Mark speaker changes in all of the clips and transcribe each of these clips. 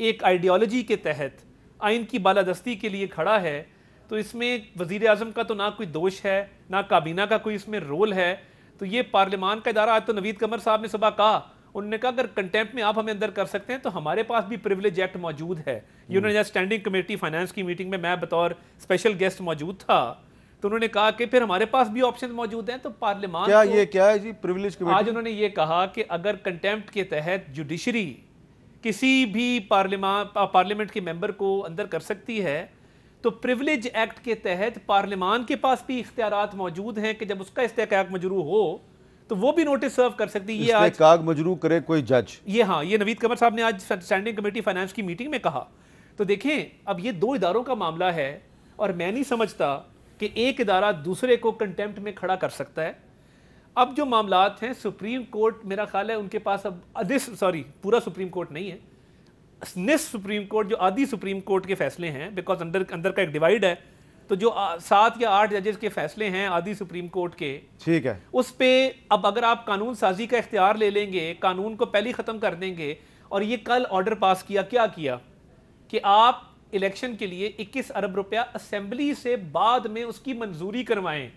Speaker 1: ایک آئیڈیالوجی کے تحت آئین کی بالادستی کے لیے کھڑا ہے تو اس میں وزیر اعظم کا تو نہ کوئی دوش ہے نہ کابینہ کا کوئی اس میں رول ہے. تو یہ پارلیمان کا ادارہ. آج تو نوید قمر صاحب نے صبح کہا, انہوں نے کہا اگر کنٹیمپٹ میں آپ ہمیں اندر کر سکتے ہیں تو ہمارے پاس بھی پریولیج ایکٹ موجود ہے. یہ انہوں نے اسٹینڈنگ کمیٹی فائنانس کی میٹنگ میں بطور اسپیشل گیسٹ موجود تھا, تو انہوں نے کہا کہ پھر ہمارے پاس بھی آپشن موجود ہیں. تو پارلیمان
Speaker 2: کیا ہے جی پریولیج کمیٹی؟
Speaker 1: آج انہوں نے یہ کہا کہ اگر کنٹیمپٹ کے تحت جوڈیشری کسی بھی پارلیمنٹ کے ممبر کو اندر کر سکتی ہے تو پریولیج ایکٹ کے تحت پارلیمان کے پاس بھی اختیارات موجود ہیں کہ جب اس کا استحقاق مجروح ہو تو وہ بھی نوٹس سرو کر سکتی ہے.
Speaker 2: استحقاق مجروح کرے کوئی جج.
Speaker 1: یہ نوید قمر صاحب نے آج اسٹینڈنگ کمیٹی فائنانس کی میٹنگ میں کہا. تو دیکھیں اب یہ دو اداروں کا معاملہ ہے اور میں نہیں سمجھتا کہ ایک ادارہ دوسرے کو کنٹیمپٹ میں کھڑا کر سکتا ہے. اب جو معاملات ہیں سپریم کورٹ, میرا خیال ہے ان کے پاس اب پورا سپریم کورٹ نہیں ہے, نصف سپریم کورٹ جو آدھی سپریم کورٹ کے فیصلے ہیں, بیکاز اندر کا ایک ڈیوائیڈ ہے, تو جو 7 یا 8 ججز کے فیصلے ہیں آدھی سپریم کورٹ کے,
Speaker 2: ٹھیک ہے,
Speaker 1: اس پہ اب اگر آپ قانون سازی کا اختیار لے لیں گے, قانون کو پہلے ختم کر دیں گے, اور یہ کل آرڈر پاس کیا کہ آپ الیکشن کے لیے 21 ارب روپیہ اسمبلی سے بعد میں اس کی منظوری کروائیں,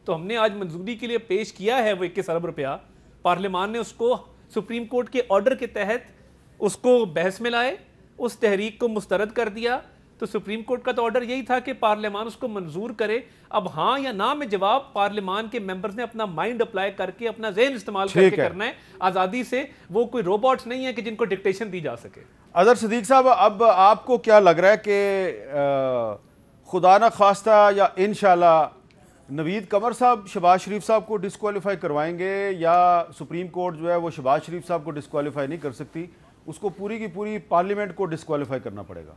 Speaker 1: تو ہم نے آج منظوری کے لیے پیش کیا ہے وہ 21 ارب روپیہ. پارلیمان نے اس کو سپریم کورٹ کے آرڈر کے تحت اس کو بحث میں لائے, اس تحریک کو مسترد کر دیا. تو سپریم کورٹ کا تو آرڈر یہی تھا کہ پارلیمان اس کو منظور کرے. اب ہاں یا نہ میں جواب پارلیمان کے ممبرز نے اپنا مائنڈ اپلائی کر کے اپنا ذہن استعمال کر کے کرنا ہے آزادی سے. وہ کوئی روبوٹس نہیں ہے کہ جن کو ڈکٹیشن دی جا سکے.
Speaker 2: اظہر صدیق صاحب, اب آپ کو کیا لگ رہا ہے کہ خدا نہ خواستہ یا انشاءاللہ نوید قمر صاحب شہباز شریف صاحب کو ڈسکوالیفائی کروائیں گے, یا سپریم کورٹ جو ہے وہ شہباز شریف صاحب کو ڈسکوالیفائی نہیں کر سکتی, اس کو پوری کی پوری پارلیمنٹ کو ڈسکوالیفائی کرنا پڑے گا؟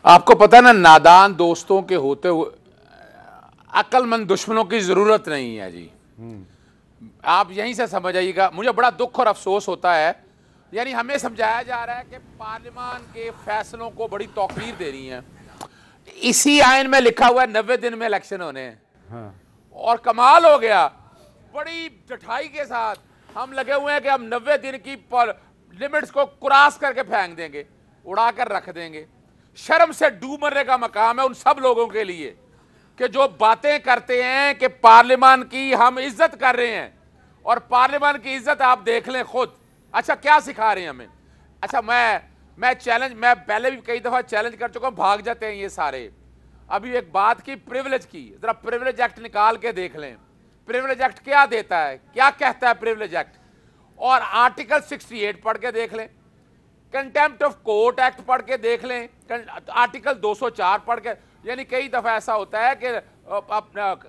Speaker 3: آپ کو پتہ نا, نادان دوستوں کے ہوتے ہوئے عقل مند دشمنوں کی ضرورت نہیں ہے جی. آپ یہیں سے سمجھ آئیے گا. مجھے بڑا دکھ اور افسوس ہوتا ہے, یعنی ہمیں سمجھایا جا رہا ہے کہ پارلیمان کے فیصلوں کو بڑی توقیر دے رہی ہیں. اسی آئین میں لکھا ہوا ہے 90 دن میں الیکشن ہونے ہیں, اور کمال ہو گیا, بڑی ڈٹھائی کے ساتھ ہم لگے ہوئے ہیں کہ ہم 90 دن کی لمٹس کو کراس کر کے پھینک دیں گے, اڑا کر رکھ دیں گے. شرم سے ڈوب مرنے کا مقام ہے ان سب لوگوں کے لیے کہ جو باتیں کرتے ہیں کہ پارلیمان کی ہم عزت کر رہے ہیں, اور پارلیمان کی عزت آپ دیکھ لیں خود. اچھا کیا سکھا رہے ہیں ہمیں؟ اچھا میں پہلے بھی کئی دفعہ چیلنج کر چکا ہوں, بھاگ جاتے ہیں یہ سارے. ابھی ایک بات کی پریولیج کی, ذرا پریولیج ایکٹ نکال کے دیکھ لیں. پریولیج ایکٹ کیا دیتا ہے, کیا کہتا ہے پریولیج ایکٹ, اور آرٹیکل 68 پڑھ کے دیکھ لیں, کنٹیمپٹ آف کورٹ ایکٹ پڑھ کے دیکھ لیں, آرٹیکل 204 پڑھ کے. یعنی کئی دفعہ ایسا ہوتا ہے کہ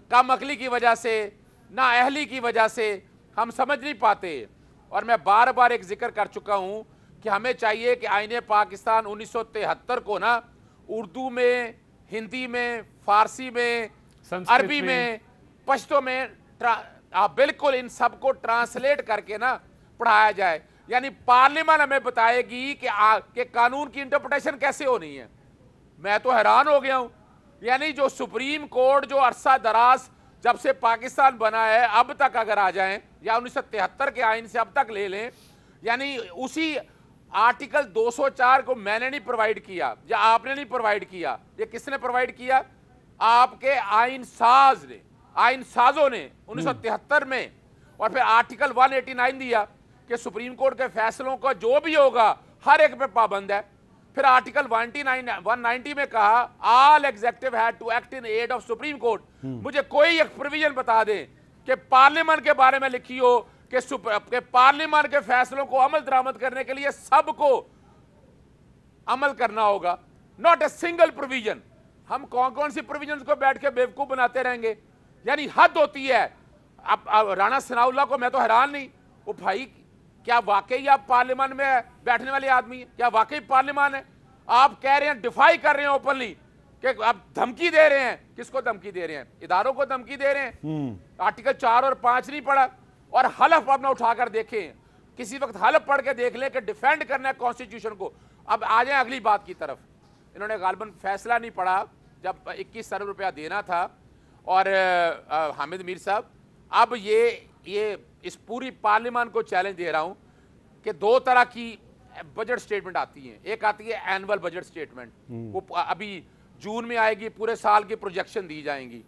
Speaker 3: کم عقلی کی وجہ سے, نا اہلی کی وجہ سے ہم سمجھ نہیں پاتے. اور میں بار بار ایک ذکر کر چکا ہوں کہ ہمیں چاہیے کہ آئین پاکستان 1973 کو نا اردو میں, ہندی میں, فارسی میں, عربی میں, پشتو میں بالکل ان سب کو ٹرانسلیٹ کر کے نا پڑھایا جائے. یعنی پارلیمان ہمیں بتائے گی کہ قانون کی انٹرپریٹیشن کیسے ہونی ہے. میں تو حیران ہو گیا ہوں. یعنی جو سپریم کورٹ جو عرصہ دراز جب سے پاکستان بنا ہے اب تک اگر آ جائیں, یا 1973 کے آئین سے اب تک لے لیں, یعنی اسی آرٹیکل 204 کو میں نے نہیں پرووائڈ کیا یا آپ نے نہیں پرووائڈ کیا, یہ کس نے پرووائڈ کیا؟ آپ کے آئین ساز نے, آئین سازوں نے 1973 میں. اور پھر آرٹیکل 189 دیا کہ سپریم کورٹ کے فیصلوں کا جو بھی ہوگا ہر ایک پہ پابند ہے. پھر آرٹیکل 190 میں کہا all executive head to act in aid of Supreme Court. مجھے کوئی ایک پروویژن بتا دیں کہ پارلیمان کے بارے میں لکھی ہو کہ پارلیمان کے فیصلوں کو عمل درآمد کرنے کے لیے سب کو عمل کرنا ہوگا. Not a single provision. ہم کون سی پروویژنز کو بیٹھ کے بیوقوف بناتے رہیں گے؟ یعنی حد ہوتی ہے. اب رانا ثناء اللہ کو میں تو حیران نہیں, وہ بھائی کیا واقعی آپ پارلیمان میں بیٹھنے والے آدمی ہیں؟ کیا واقعی پارلیمان ہے؟ آپ کہہ رہے ہیں, ڈیفائی کر رہے ہیں اوپنلی کہ آپ دھمکی دے رہے ہیں. کس کو دھمکی دے رہے ہیں؟ اداروں کو دھمکی دے رہے ہیں. آرٹیکل 4 اور 5 نہیں پڑھا, اور حلف اپنا اٹھا کر دیکھیں, کسی وقت حلف پڑھ کے دیکھ لیں کہ ڈیفینڈ کرنا ہے کانسٹیٹیوشن کو. اب آ جائیں اگلی بات کی طرف. انہوں نے غالباً فیصلہ نہیں پڑھا جب 21 ارب روپیہ دینا تھا, اور حامد میر صاحب, اب یہ اس پوری پارلیمان کو چیلنج دے رہا ہوں کہ 2 طرح کی بجٹ سٹیٹمنٹ آتی ہیں. ایک آتی ہے اینول بجٹ سٹیٹمنٹ, وہ ابھی جون میں آئے گی, پورے سال کی پروجیکشن دی جائیں گی.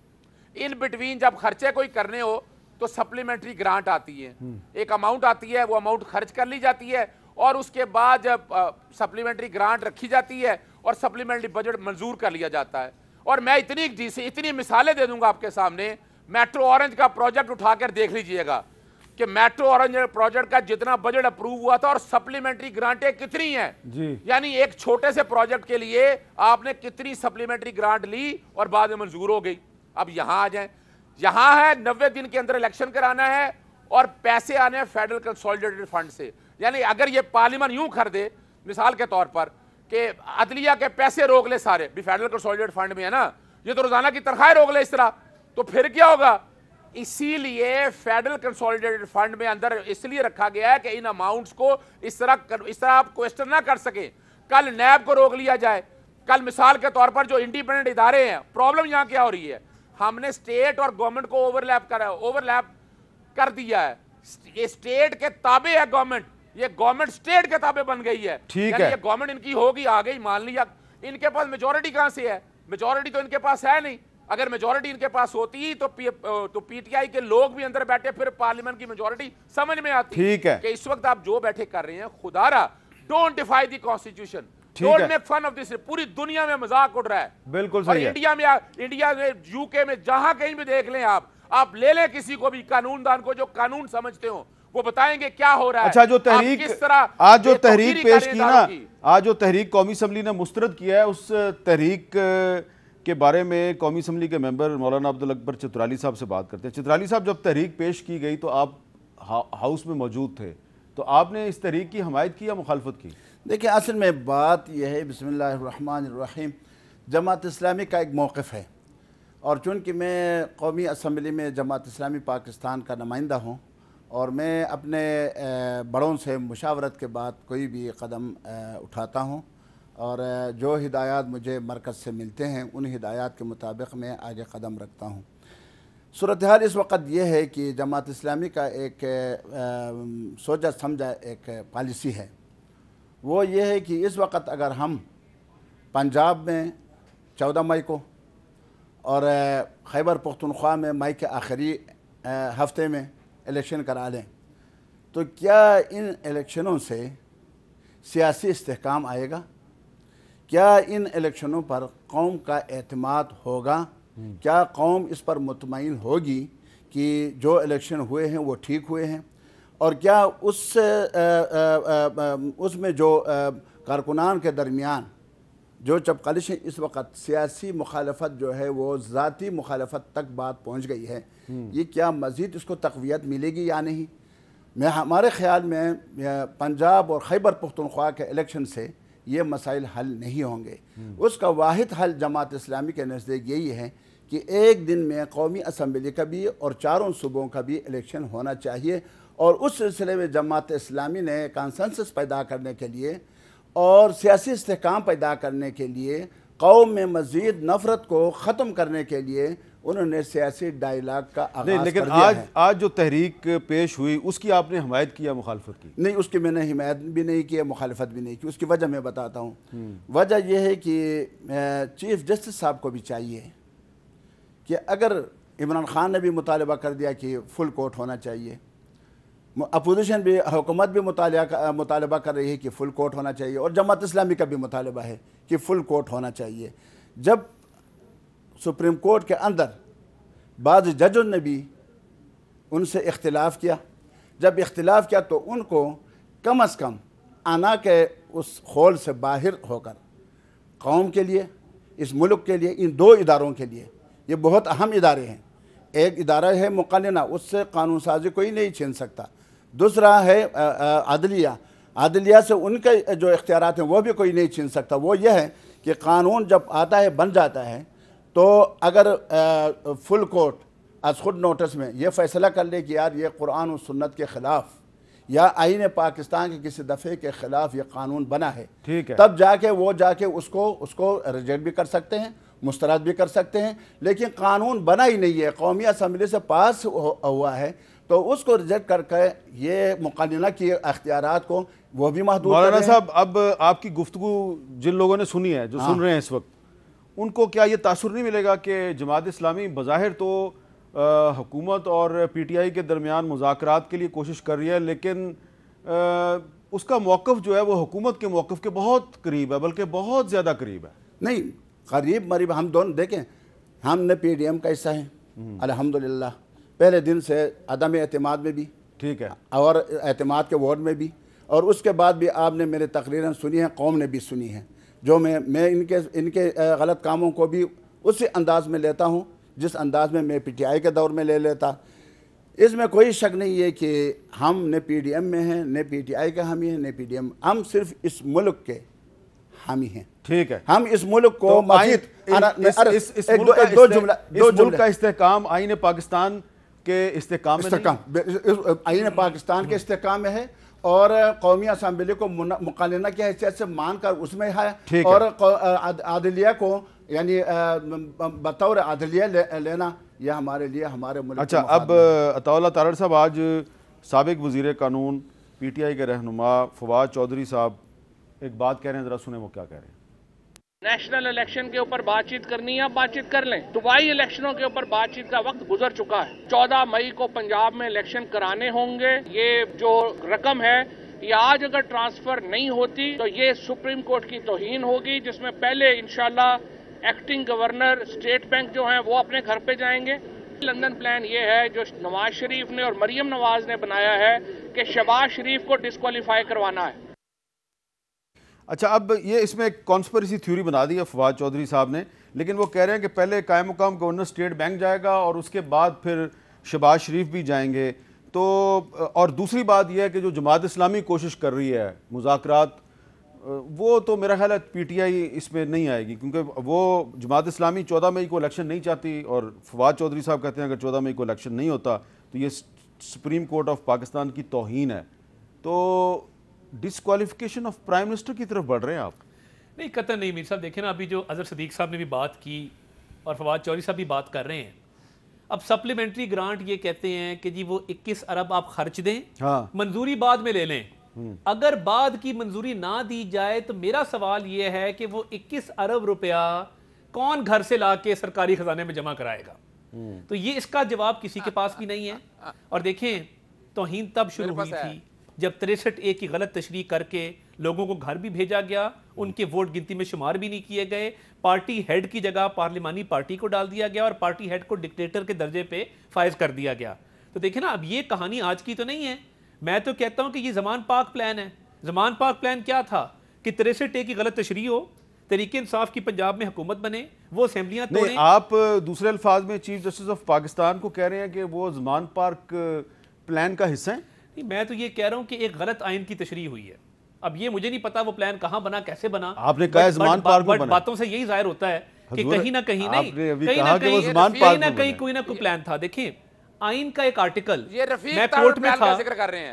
Speaker 3: ان بٹوین جب خرچے کوئی کرنے ہو تو سپلیمنٹری گرانٹ آتی ہے, ایک اماؤنٹ آتی ہے, وہ اماؤنٹ خرچ کر لی جاتی ہے, اور اس کے بعد جب سپلیمنٹری گرانٹ رکھی جاتی ہے اور سپلیمنٹری بجٹ منظور کر لیا جاتا ہے. اور میں اتنی مثالیں دے دوں گا آپ کے سامنے. میٹرو اورنج کا پروجیکٹ اٹھا کر دیکھ لیجئے گا کہ میٹرو اورنج پروجیکٹ کا جتنا بجٹ اپروو ہوا تھا اور سپلیمنٹری گرانٹیں کتنی ہیں
Speaker 2: جی.
Speaker 3: یعنی ایک چھوٹے سے پروجیکٹ کے لیے آپ نے کتنی سپلیمنٹری گرانٹ لی اور بعد میں منظور ہو گئی. اب یہاں آ جائیں, یہاں ہے 90 دن کے اندر الیکشن کرانا ہے اور پیسے آنے ہیں فیڈرل کنسولیڈیٹڈ فنڈ سے. یعنی اگر یہ پارلیمان یوں کر دے مثال کے طور پر کہ عدلیہ کے پیسے روک لے سارے, بھی فیڈرل کنسولیڈیٹڈ فنڈ میں ہے نا, یہ تو روزانہ کی تنخواہیں روک لے اس طرح, تو پھر کیا ہوگا؟ اسی لیے فیڈرل کنسولیڈیٹڈ فنڈ میں اندر اس لیے رکھا گیا ہے کہ ان اماؤنٹس کو اس طرح آپ کوسچن نہ کر سکیں. کل نیب کو روک لیا جائے, کل مثال کے طور پر جو انڈیپینڈنٹ ادارے ہیں, پرابلم یہاں کیا ہو رہی ہے, ہم نے اسٹیٹ اور گورنمنٹ کو اوور لیپ کر دیا ہے. یہ اسٹیٹ کے تابع ہے گورنمنٹ, یہ گورنمنٹ اسٹیٹ کے تابع بن گئی ہے. یعنی یہ گورنمنٹ ان کی ہوگی, آ گئی, مان لیا. ان کے پاس میجورٹی کہاں سے ہے؟ میجورٹی تو ان کے پاس ہے نہیں. اگر میجورٹی ان کے پاس ہوتی تو پی ٹی آئی کے لوگ بھی اندر بیٹھے, پھر پارلیمنٹ کی میجورٹی سمجھ میں آتی کہ اس وقت آپ جو بیٹھے کر رہے ہیں, خدا را don't defy the constitution, don't make fun of this. پوری دنیا میں مذاق اڑ رہا ہے.
Speaker 2: بالکل صحیح
Speaker 3: ہے. انڈیا میں یو کے میں جہاں کہیں بھی دیکھ لیں آپ لے لیں کسی کو بھی قانون دان کو جو قانون سمجھتے ہوں, وہ بتائیں گے کیا ہو رہا ہے.
Speaker 2: اچھا, جو تحریک آج جو تحریک پیش کی نا, آج جو تحریک قومی اسمبلی نے مسترد کیا ہے, اس تحریک کے بارے میں قومی اسمبلی کے ممبر مولانا عبدالاکبر چترالی صاحب سے بات کرتے ہیں. چترالی صاحب, جب تحریک پیش کی گئی تو آپ ہاؤس میں موجود تھے, تو آپ نے اس تحریک کی حمایت کی یا مخالفت کی؟
Speaker 4: دیکھیں, اصل میں بات یہ ہے, بسم اللہ الرحمن الرحیم, جماعت اسلامی کا ایک موقف ہے, اور چونکہ میں قومی اسمبلی میں جماعت اسلامی پاکستان کا نمائندہ ہوں, اور میں اپنے بڑوں سے مشاورت کے بعد کوئی بھی قدم اٹھاتا ہوں, اور جو ہدایات مجھے مرکز سے ملتے ہیں ان ہدایات کے مطابق میں آگے قدم رکھتا ہوں. صورتحال اس وقت یہ ہے کہ جماعت اسلامی کا ایک سوچا سمجھا ایک پالیسی ہے, وہ یہ ہے کہ اس وقت اگر ہم پنجاب میں 14 مئی کو اور خیبر پختونخوا میں مئی کے آخری ہفتے میں الیکشن کرا لیں, تو کیا ان الیکشنوں سے سیاسی استحکام آئے گا؟ کیا ان الیکشنوں پر قوم کا اعتماد ہوگا؟ کیا قوم اس پر مطمئن ہوگی کہ جو الیکشن ہوئے ہیں وہ ٹھیک ہوئے ہیں؟ اور کیا اس میں جو کارکنان کے درمیان جو چپقلش اس وقت سیاسی مخالفت جو ہے وہ ذاتی مخالفت تک بات پہنچ گئی ہے, یہ کیا مزید اس کو تقویت ملے گی یا نہیں؟ ہمارے خیال میں پنجاب اور خیبر پختونخوا کے الیکشن سے یہ مسائل حل نہیں ہوں گے. اس کا واحد حل جماعت اسلامی کے نزدیک یہی ہے کہ ایک دن میں قومی اسمبلی کا بھی اور چاروں صوبوں کا بھی الیکشن ہونا چاہیے, اور اس سلسلے میں جماعت اسلامی نے کانسنسس پیدا کرنے کے لیے اور سیاسی استحکام پیدا کرنے کے لیے, قوم میں مزید نفرت کو ختم کرنے کے لیے انہوں نے سیاسی ڈائیلاگ کا آغاز کر دیا ہے.
Speaker 2: لیکن آج جو تحریک پیش ہوئی اس کی آپ نے حمایت کی یا مخالفت کی؟
Speaker 4: نہیں, اس کی میں نے حمایت بھی نہیں کی, مخالفت بھی نہیں کی. اس کی وجہ میں بتاتا ہوں. وجہ یہ ہے کہ چیف جسٹس صاحب کو بھی چاہیے کہ اگر عمران خان نے بھی مطالبہ کر دیا کہ فل کورٹ ہونا چاہیے, اپوزیشن بھی, حکومت بھی مطالبہ کر رہی ہے کہ فل کورٹ ہونا چاہیے, اور جماعت اسلامی کا بھی مطالبہ ہے کہ فل کورٹ ہونا چاہیے. جب سپریم کورٹ کے اندر بعض ججوں نے بھی ان سے اختلاف کیا, جب اختلاف کیا تو ان کو کم از کم آنا کے اس خول سے باہر ہو کر قوم کے لیے, اس ملک کے لیے, ان دو اداروں کے لیے, یہ بہت اہم ادارے ہیں. ایک ادارہ ہے مقننہ, اس سے قانون سازی کوئی نہیں چھین سکتا. دوسرا ہے عدلیہ, عدلیہ سے ان کے جو اختیارات ہیں وہ بھی کوئی نہیں چھین سکتا. وہ یہ ہے کہ قانون جب آتا ہے, بن جاتا ہے, تو اگر فل کورٹ از خود نوٹس میں یہ فیصلہ کر لے کہ یار یہ قرآن و سنت کے خلاف یا آئین پاکستان کے کسی دفعے کے خلاف یہ قانون بنا ہے, تب جا کے وہ اس کو ریجیکٹ بھی کر سکتے ہیں, مسترد بھی کر سکتے ہیں. لیکن قانون بنا ہی نہیں ہے, قومی اسمبلی سے پاس ہوا ہے, تو اس کو ریجیکٹ کر کے یہ مقننہ کی اختیارات کو وہ بھی محدود کر
Speaker 2: مولانا
Speaker 4: رہے ہیں۔
Speaker 2: صاحب اب آپ کی گفتگو جن لوگوں نے سنی ہے، جو سن رہے ہیں اس وقت، ان کو کیا یہ تاثر نہیں ملے گا کہ جماعت اسلامی بظاہر تو حکومت اور پی ٹی آئی کے درمیان مذاکرات کے لیے کوشش کر رہی ہے، لیکن اس کا موقف جو ہے وہ حکومت کے موقف کے بہت قریب ہے، بلکہ بہت زیادہ قریب ہے؟
Speaker 4: نہیں، قریب مریب ہم دونوں دیکھیں، ہم نے پی ڈی ایم کا حصہ ہیں الحمدللہ، پہلے دن سے عدم اعتماد میں بھی،
Speaker 2: ٹھیک ہے،
Speaker 4: اور اعتماد کے وارڈ میں بھی، اور اس کے بعد بھی آپ نے میرے تقریراً سنی ہیں، قوم نے بھی سنی ہے، جو میں ان کے غلط کاموں کو بھی اسی انداز میں لیتا ہوں جس انداز میں پی ٹی آئی کے دور میں لے لیتا۔ اس میں کوئی شک نہیں ہے کہ ہم نہ پی ڈی ایم میں ہیں، نہ پی ٹی آئی کا حامی ہیں، نہ پی ڈی ایم، ہم صرف اس ملک کے حامی ہیں۔
Speaker 2: ٹھیک ہے،
Speaker 4: ہم اس ملک کو مزید
Speaker 2: اس ملک کا استحکام آئین پاکستان کے استحکام میں
Speaker 4: آئین پاکستان کے استحکام میں ہے، اور قومی اسمبلی کو مقننہ کی حیثیت سے مان کر اس میں ہے، اور عدلیہ کو یعنی بطور عدلیہ لینا یہ ہمارے لیے ہمارے ملک۔
Speaker 2: اچھا، اب عطا اللہ تارڑ صاحب، آج سابق وزیر قانون پی ٹی آئی کے رہنما فواد چودھری صاحب ایک بات کہہ رہے ہیں، ذرا سنیں وہ کیا کہہ رہے ہیں۔
Speaker 5: نیشنل الیکشن کے اوپر بات چیت کرنی ہے، آپ بات چیت کر لیں۔ صوبائی الیکشنوں کے اوپر بات چیت کا وقت گزر چکا ہے۔ 14 مئی کو پنجاب میں الیکشن کرانے ہوں گے۔ یہ جو رقم ہے یہ آج اگر ٹرانسفر نہیں ہوتی تو یہ سپریم کورٹ کی توہین ہوگی، جس میں پہلے انشاءاللہ ایکٹنگ گورنر اسٹیٹ بینک جو ہیں وہ اپنے گھر پہ جائیں گے۔ لندن پلان یہ ہے جو نواز شریف نے اور مریم نواز نے بنایا ہے کہ شہباز شریف کو ڈسکوالیفائی کروانا ہے۔
Speaker 2: اچھا، اب یہ اس میں ایک کانسپریسی تھیوری بنا دی ہے فواد چودھری صاحب نے، لیکن وہ کہہ رہے ہیں کہ پہلے قائم مقام گورنر اسٹیٹ بینک جائے گا اور اس کے بعد پھر شہباز شریف بھی جائیں گے۔ تو اور دوسری بات یہ ہے کہ جو جماعت اسلامی کوشش کر رہی ہے مذاکرات، وہ تو میرا خیال ہے پی ٹی آئی اس میں نہیں آئے گی، کیونکہ وہ جماعت اسلامی 14 مئی کو الیکشن نہیں چاہتی، اور فواد چودھری صاحب کہتے ہیں اگر 14 مئی کو الیکشن نہیں ہوتا تو یہ سپریم کورٹ آف پاکستان کی توہین ہے۔ تو ڈسکوالیفیکیشن آف پرائم منسٹر کی طرف بڑھ رہے ہیں آپ؟
Speaker 1: نہیں، قطعاً نہیں میر صاحب۔ دیکھیں نا، ابھی جو اظہر صدیق صاحب نے بھی بات کی اور فواد چودھری صاحب بھی بات کر رہے ہیں، اب سپلیمنٹری گرانٹ یہ کہتے ہیں کہ جی وہ 21 ارب آپ خرچ دیں، منظوری بعد میں لے لیں۔ اگر بعد کی منظوری نہ دی جائے تو میرا سوال یہ ہے کہ وہ 21 ارب روپیہ کون گھر سے لا کے سرکاری خزانے میں جمع کرائے گا؟ تو یہ اس کا جواب کسی کے پاس بھی نہیں ہے۔ اور دیکھیں، توہین تب شروع ہوئی تھی جب 63A کی غلط تشریح کر کے لوگوں کو گھر بھی بھیجا گیا، ان کے ووٹ گنتی میں شمار بھی نہیں کیے گئے، پارٹی ہیڈ کی جگہ پارلیمانی پارٹی کو ڈال دیا گیا، اور پارٹی ہیڈ کو ڈکٹیٹر کے درجے پہ فائز کر دیا گیا۔ تو دیکھیں نا، اب یہ کہانی آج کی تو نہیں ہے۔ میں تو کہتا ہوں کہ یہ زمان پاک پلان ہے۔ زمان پاک پلان کیا تھا کہ 63A کی غلط تشریح ہو، تحریک انصاف کی پنجاب میں حکومت بنے، وہ اسمبلیاں توڑیں۔
Speaker 2: نہیں، آپ دوسرے الفاظ میں چیف جسٹس آف پاکستان کو کہہ رہے ہیں کہ وہ زمان پارک پلان کا حصہ ہیں؟
Speaker 1: نہیں، میں تو یہ کہہ رہا ہوں کہ ایک غلط آئین کی تشریح ہوئی ہے۔ اب یہ مجھے نہیں پتا وہ پلان کہاں بنا، کیسے بنا۔
Speaker 2: آپ نے کہا زمان پارک میں بنا،
Speaker 1: باتوں سے یہی ظاہر ہوتا ہے کہ کہیں نہ کہیں نہیں، کوئی نہ کوئی پلان تھا۔ دیکھیں، آئین کا ایک آرٹیکل میں کورٹ میں تھا،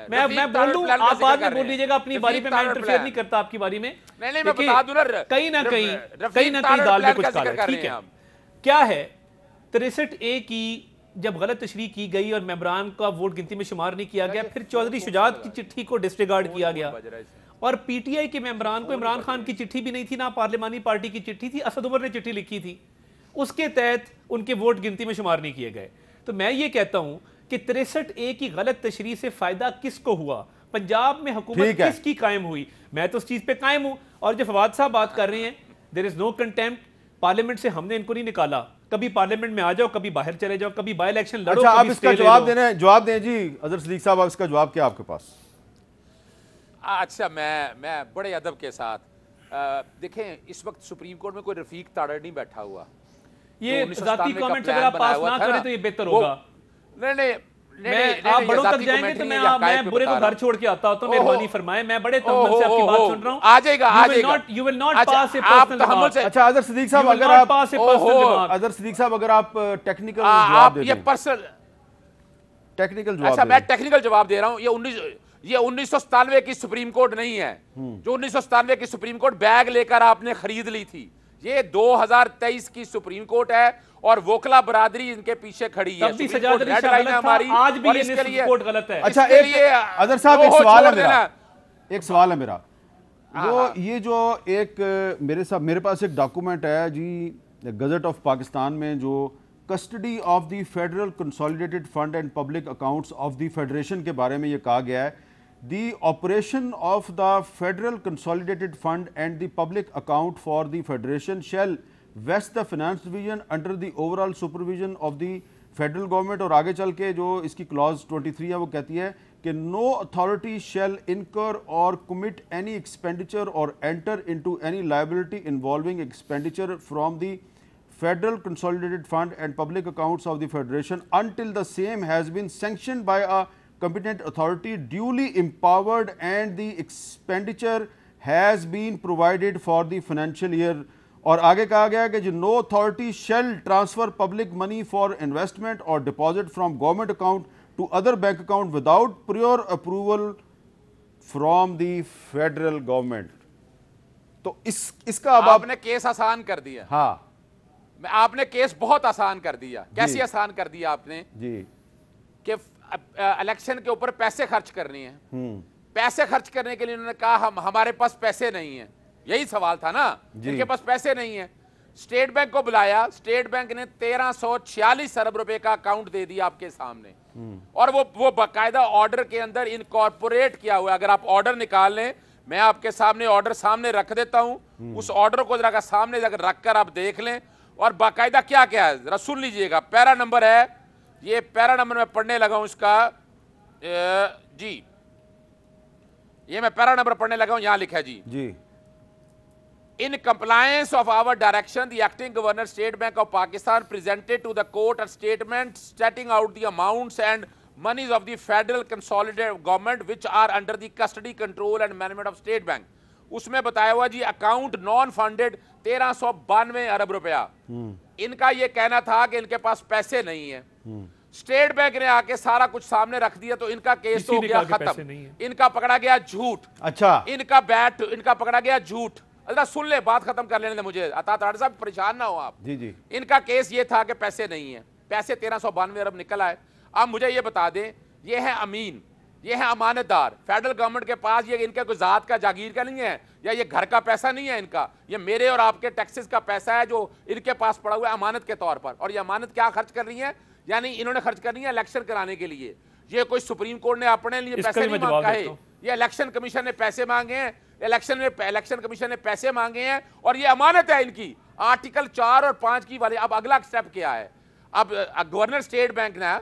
Speaker 1: میں بول دوں، آپ بعد میں بول لیجیے گا اپنی باری پہ، میں انٹرفیئر نہیں کرتا آپ کی باری میں۔ کہیں نہ کہیں دال میں کچھ کالا ہے، ٹھیک ہے۔ کیا ہے 63A کی جب غلط تشریح کی گئی اور ممبران کا ووٹ گنتی میں شمار نہیں کیا گیا، پھر چودھری شجاعت کی چٹھی کو ڈسریگارڈ کیا گیا، اور پی ٹی آئی کے ممبران کو عمران خان کی چٹھی بھی نہیں تھی، نہ پارلیمانی پارٹی کی چٹھی تھی، اسد عمر نے چٹھی لکھی تھی، اس کے تحت ان کے ووٹ گنتی میں شمار نہیں کیے گئے۔ تو میں یہ کہتا ہوں کہ 63A کی غلط تشریح سے فائدہ کس کو ہوا؟ پنجاب میں حکومت کس کی قائم ہوئی؟ میں تو اس چیز پہ قائم ہوں۔ اور جو فواد صاحب بات کر رہے ہیں دیر از نو کنٹیمپٹ، پارلیمنٹ سے ہم نے ان کو نہیں نکالا، کبھی پارلیمنٹ میں آ جاؤ، کبھی باہر چلے جاؤ، کبھی بائی الیکشن لڑو۔
Speaker 2: اچھا، آپ اس کا جواب دیں جی اظہر صدیق صاحب، اس کا جواب کیا آپ کے پاس؟
Speaker 3: اچھا، میں بڑے ادب کے ساتھ دیکھیں، اس وقت سپریم کورٹ میں کوئی رفیق تاڑڑ نہیں بیٹھا ہوا۔
Speaker 1: یہ ذاتی کامنٹس اگر آپ پاس نہ کریں تو یہ بہتر ہوگا۔
Speaker 3: نہیں،
Speaker 1: آپ بڑوں تک جائیں گے تو میں برے کو گھر چھوڑ کے آتا ہوں، تو مہربانی فرمائیں، میں بڑے تحمل سے آپ کی بات سن رہا ہوں۔
Speaker 3: آ جائے گا۔
Speaker 1: You will not pass a personal remark۔
Speaker 2: اچھا اظہر صدیق صاحب، اگر آپ ٹیکنیکل جواب دے دیں۔
Speaker 3: اچھا، میں ٹیکنیکل جواب دے رہا ہوں۔ یہ 1997 کی سپریم کورٹ نہیں ہے، جو 1997 کی سپریم کورٹ بیگ لے کر آپ نے خرید لی تھی یہ 2023 کی سپریم کورٹ ہے اور ووکلا برادری ان کے پیچھے کھڑی ہے.
Speaker 1: تب بھی سجاد علی شاہ غلط تھا, آج بھی یہ سپریم کورٹ غلط ہے.
Speaker 2: اچھا اظہر صاحب ایک سوال ہے میرا, ایک سوال ہے میرا, یہ جو ایک میرے پاس ایک ڈاکومنٹ ہے جی گزٹ آف پاکستان میں, جو custody of the federal consolidated fund and public accounts of the federation کے بارے میں یہ کہا گیا ہے, the operation of the federal consolidated fund and the public account for the federation shall vest the finance division under the overall supervision of the federal government. اور آگے چل کے جو اس کی کلاز 23 ہے وہ کہتی ہے کہ نو اتھارٹی شیل انکر اور کمٹ اینی ایکسپینڈیچر اور enter into any liability involving expenditure from the Federal Consolidated Fund and public accounts of the Federation until the same has been sanctioned by a competent authority duly empowered and the expenditure has been provided for the financial year. اور آگے کہا گیا کہ جو no authority shall transfer public money for investment or deposit from government account to other bank account without prior approval from the federal government. تو اس کا اب
Speaker 3: آپ نے کیس آسان کر دیا.
Speaker 2: ہاں
Speaker 3: آپ نے کیس بہت آسان کر دیا. کیسے آسان کر دیا آپ نے
Speaker 2: جی
Speaker 3: کہ الیکشن کے اوپر پیسے خرچ کرنے ہیں, پیسے خرچ کرنے کے لیے انہوں نے کہا ہمارے پاس پیسے نہیں ہیں. یہی سوال تھا نا, ان کے پاس پیسے نہیں ہیں. اسٹیٹ بینک کو بلایا, اسٹیٹ بینک نے 1346 ارب روپے کا اکاؤنٹ دے دیا آپ کے سامنے, اور وہ باقاعدہ آرڈر کے اندر انکارپوریٹ کیا ہوا ہے. اگر آپ آرڈر نکال لیں, میں آپ کے سامنے آرڈر سامنے رکھ دیتا ہوں, اس آرڈر کو ذرا سامنے رکھ کر آپ دیکھ لیں, اور باقاعدہ کیا کیا ہے ذرا سن لیجئے گا. پیرا نمبر ہے, یہ پیرا نمبر میں پڑھنے لگا ہوں اس کا, جی یہ میں پیرا نمبر پڑھنے لگا ہوں, یہاں لکھا ہے جی In compliance of our direction, the acting governor State Bank of Pakistan presented to the court a statement setting out the amounts and monies of the federal consolidated government which are under the custody, control and management of State Bank. اس میں بتایا ہوا جی account naan funded 1392 ارب روپیہ. ان کا یہ کہنا تھا کہ ان کے پاس پیسے نہیں ہیں. اسٹیٹ بینک نے آ کے سارا کچھ سامنے رکھ دیا تو ان کا کیس ہو گیا ختم. ان کا پکڑا گیا جھوٹ.
Speaker 2: اچھا
Speaker 3: ان کا پکڑا گیا جھوٹ. اللہ سن لے, بات ختم کر لینے دیں مجھے, عطا طاہر صاحب پریشان نہ ہو آپ.
Speaker 2: جی
Speaker 3: ان کا کیس یہ تھا کہ پیسے نہیں ہیں, پیسے 1392 ارب نکل آئے. اب مجھے یہ بتا دیں, یہ ہے امین, یہ ہے امانت دار فیڈرل گورنمنٹ کے پاس. یہ ان کا کوئی ذات کا جاگیر کا نہیں ہے, یا یہ گھر کا پیسہ نہیں ہے ان کا, یہ میرے اور آپ کے ٹیکسز کا پیسہ ہے جو ان کے پاس پڑا ہوا ہے امانت کے طور پر. اور یہ امانت کیا خرچ کر رہی ہے, یعنی انہوں نے خرچ کرنی ہے الیکشن کرانے کے لیے. یہ کوئی سپریم کورٹ نے اپنے لیے پیسے نہیں مانگا ہے, یہ الیکشن کمیشن نے پیسے مانگے ہیں, الیکشن کمیشن نے پیسے مانگے ہیں, اور یہ امانت ہے ان کی. آرٹیکل 4 اور 5 کی والے. اب اگلا سٹیپ کیا ہے, اب گورنر اسٹیٹ بینک نے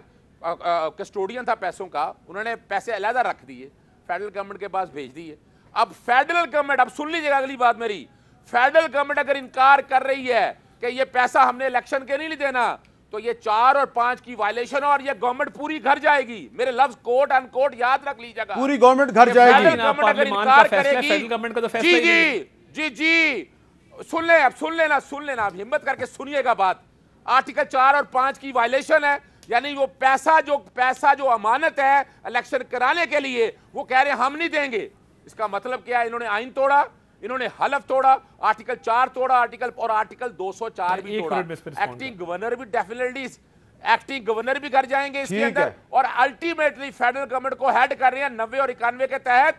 Speaker 3: کسٹوڈین تھا پیسوں کا, انہوں نے پیسے علیحدہ رکھ دیے, فیڈرل گورنمنٹ کے پاس بھیج دیے. اب فیڈرل گورنمنٹ, اب سن لیجیے گا اگلی بات میری, فیڈرل گورنمنٹ اگر انکار کر رہی ہے کہ یہ پیسہ ہم نے الیکشن کے نہیں دینا, تو یہ 4 اور 5 کی وائلیشن, اور یہ گورنمنٹ پوری گھر جائے گی. میرے لفظ کوٹ ان کوٹ یاد رکھ لیجیے گا,
Speaker 2: پوری گورنمنٹ گھر جائے گی.
Speaker 3: گورنمنٹ اگر انکار کرے گی, جی سن لیں, اب سن لینا اب ہمت کر کے سنیے گا بات. آرٹیکل 4 اور 5 کی وائلیشن ہے, یعنی وہ پیسہ جو امانت ہے الیکشن کرانے کے لیے, وہ کہہ رہے ہیں ہم نہیں دیں گے. اس کا مطلب کیا ہے, انہوں نے آئین توڑا, انہوں نے حلف توڑا, آرٹیکل 4 توڑا, آرٹیکل 204 بھی توڑا. ایکٹنگ گورنر بھی ڈیفینیٹلی ایکٹنگ گورنر بھی گھر جائیں گے اس کے اندر, اور الٹیمیٹلی فیڈرل گورنمنٹ کو ہیڈ کر رہے ہیں 90 اور 91 کے تحت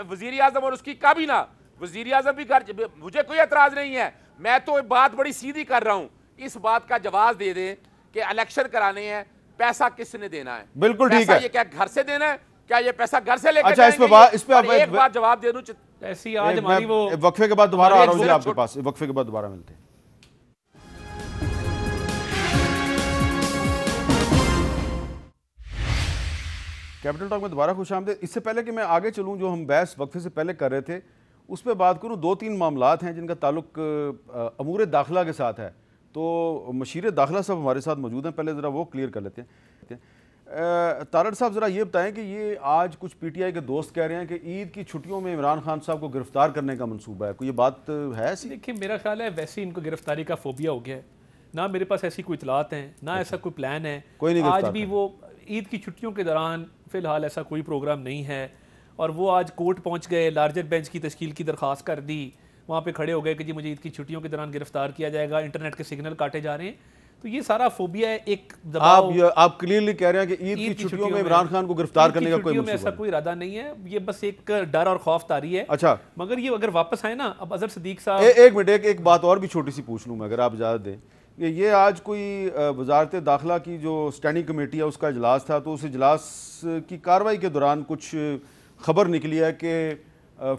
Speaker 3: وزیر اعظم اور اس کی کابینہ. وزیر اعظم بھی گھر, مجھے کوئی اعتراض نہیں ہے, میں تو بات بڑی سیدھی کر رہا ہوں. اس بات کا جواز دے دیں کہ الیکشن کرانے ہیں, پیسہ کس نے دینا ہے.
Speaker 2: بالکل ٹھیک ہے.
Speaker 3: یہ کیا گھر سے دینا ہے, کیا یہ پیسہ گھر سے لے کے
Speaker 2: اچھا, اس پہ
Speaker 3: ایک بات جواب دے دوں.
Speaker 1: ایسی آج ہماری وہ
Speaker 2: وقفے کے بعد دوبارہ آ رہا ہوں جی آپ کے پاس, وقفے کے بعد دوبارہ ملتے ہیں. کیپٹل ٹاک میں دوبارہ خوش آمدید. اس سے پہلے کہ میں آگے چلوں, جو ہم بحث وقفے سے پہلے کر رہے تھے اس پہ بات کروں. 2-3 معاملات ہیں جن کا تعلق امور داخلہ کے ساتھ ہے, تو مشیر داخلہ صاحب ہمارے ساتھ موجود ہیں, پہلے ذرا وہ کلیئر کر لیتے ہیں. طارڑ صاحب ذرا یہ بتائیں کہ یہ آج کچھ پی ٹی آئی کے دوست کہہ رہے ہیں کہ عید کی چھٹیوں میں عمران خان صاحب کو گرفتار کرنے کا منصوبہ ہے, کوئی یہ بات ہے ایسی؟
Speaker 1: دیکھیں میرا خیال ہے ویسے ان کو گرفتاری کا فوبیا ہو گیا ہے, نہ میرے پاس ایسی کوئی اطلاعات ہیں, نہ ایسا کوئی پلان ہے. آج بھی وہ عید کی چھٹیوں کے دوران فی الحال ایسا کوئی پروگرام نہیں ہے, اور وہ آج کورٹ پہنچ گئے, لارجر بینچ کی تشکیل کی درخواست کر دی, وہاں پہ کھڑے ہو گئے کہ جی مجھے عید کی چھٹیوں کے دوران گرفتار کیا جائے گا, انٹرنیٹ کے سگنل کاٹے جا رہے ہیں. تو یہ سارا فوبیا ہے, ایک دباؤ.
Speaker 2: آپ کلیئرلی کہہ رہے ہیں کہ عید کی چھٹیوں میں عمران خان کو گرفتار کرنے کا کوئی منصوبہ
Speaker 1: ایسا کوئی ارادہ نہیں ہے, یہ بس ایک ڈر اور خوف طاری ہے.
Speaker 2: اچھا,
Speaker 1: مگر یہ اگر واپس آئے نا, اب اظہر صدیق صاحب
Speaker 2: ایک منٹ, ایک بات اور بھی چھوٹی سی پوچھ لوں میں اگر آپ اجازت دیں, کہ یہ آج کوئی وزارت داخلہ کی جو اسٹینڈنگ کمیٹی ہے اس کا اجلاس تھا, تو اس اجلاس کی کارروائی کے دوران کچھ خبر نکلی ہے کہ